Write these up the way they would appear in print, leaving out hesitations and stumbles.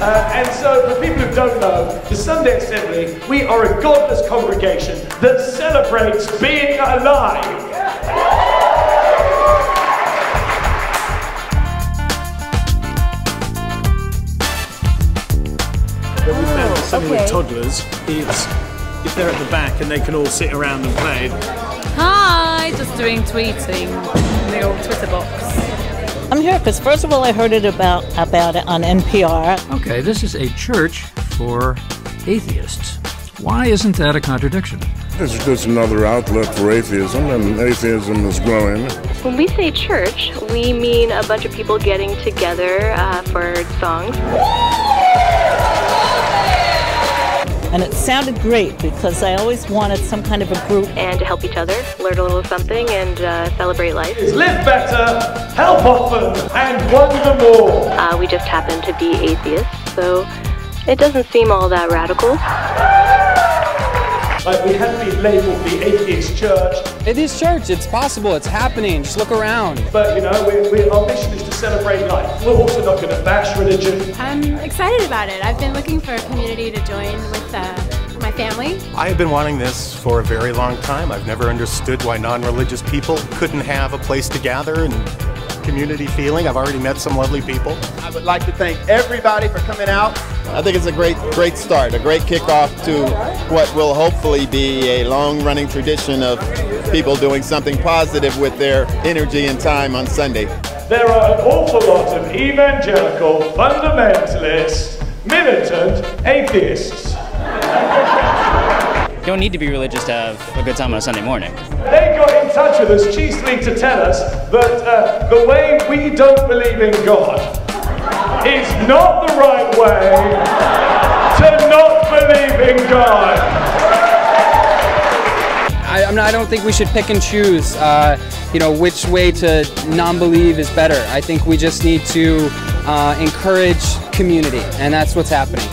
And so, for people who don't know, the Sunday Assembly, we are a godless congregation that celebrates being alive. What we found with something with toddlers is if they're at the back and they can all sit around and play. Hi, just doing tweeting in the old Twitter box. I'm here because first of all I heard it about it on NPR. Okay, this is a church for atheists. Why isn't that a contradiction? It's just another outlet for atheism, and atheism is growing. When we say church, we mean a bunch of people getting together for songs. And it sounded great because I always wanted some kind of a group. And to help each other, learn a little something, and celebrate life. Live better, help often, and wonder more. We just happen to be atheists, so it doesn't seem all that radical. Like we have been labelled the atheist church. Atheist church, it's possible, it's happening, just look around. But you know, our mission is to celebrate life. We're also not going to bash religion. I'm excited about it. I've been looking for a community to join with my family. I have been wanting this for a very long time. I've never understood why non-religious people couldn't have a place to gather and community feeling. I've already met some lovely people. I would like to thank everybody for coming out. I think it's a great start, a great kickoff to what will hopefully be a long-running tradition of people doing something positive with their energy and time on Sunday. There are an awful lot of evangelical, fundamentalist, militant atheists. You don't need to be religious to have a good time on a Sunday morning. They got in touch with us chiefly to tell us that the way we don't believe in God is not the right way to not believe in God. I don't think we should pick and choose, which way to non-believe is better. I think we just need to encourage community, and that's what's happening.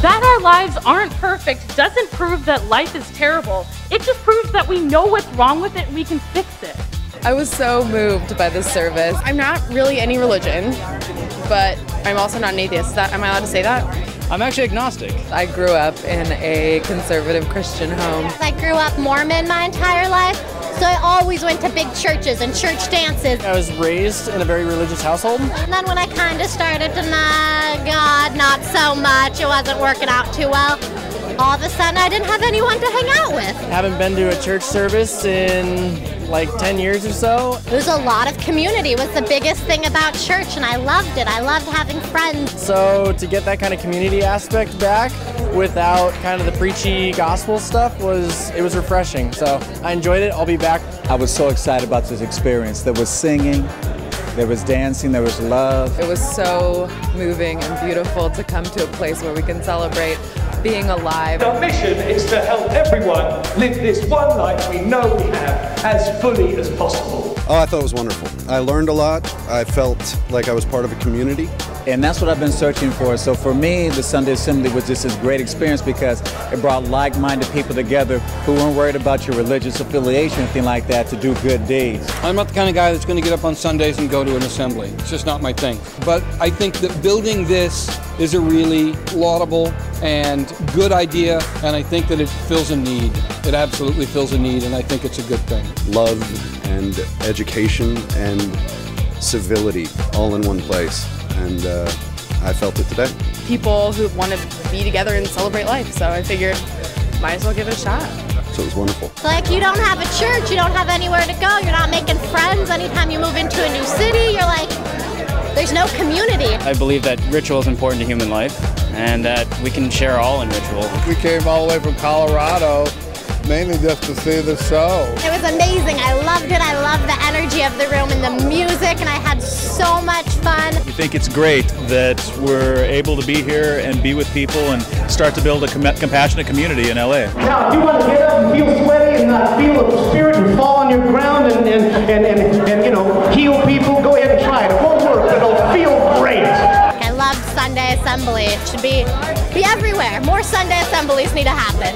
That our lives aren't perfect doesn't prove that life is terrible. It just proves that we know what's wrong with it and we can fix it. I was so moved by this service. I'm not really any religion, but I'm also not an atheist. Am I allowed to say that? I'm actually agnostic. I grew up in a conservative Christian home. I grew up Mormon my entire life, so I always went to big churches and church dances. I was raised in a very religious household. And then when I kind of started to God, not so much, it wasn't working out too well, all of a sudden I didn't have anyone to hang out with. Haven't been to a church service in like 10 years or so. It was a lot of community. It was the biggest thing about church, and I loved it. I loved having friends. So to get that kind of community aspect back without kind of the preachy gospel stuff was refreshing. So I enjoyed it. I'll be back. I was so excited about this experience. There was singing, there was dancing, there was love. It was so moving and beautiful to come to a place where we can celebrate being alive. Our mission is to help everyone live this one life we know we have as fully as possible. Oh, I thought it was wonderful. I learned a lot. I felt like I was part of a community. And that's what I've been searching for. So for me, the Sunday Assembly was just this great experience because it brought like-minded people together who weren't worried about your religious affiliation or anything like that to do good deeds. I'm not the kind of guy that's going to get up on Sundays and go to an assembly. It's just not my thing. But I think that building this is a really laudable and good idea, and I think that it fills a need. It absolutely fills a need, and I think it's a good thing. Love and education and civility all in one place. And I felt it today. People who want to be together and celebrate life, so I figured might as well give it a shot. So it was wonderful. Like, you don't have a church, you don't have anywhere to go, you're not making friends. Anytime you move into a new city, you're like, there's no community. I believe that ritual is important to human life and that we can share all in ritual. We came all the way from Colorado mainly just to see the show. It was amazing. I loved it. I loved the energy of the room and the music, and I had so much fun. We think it's great that we're able to be here and be with people and start to build a compassionate community in LA. Now, if you want to get up and feel sweaty and feel the spirit and fall on your ground and heal people, go ahead and try it. It won't work, but it'll feel great. I loved Sunday Assembly. It should be everywhere. More Sunday Assemblies need to happen.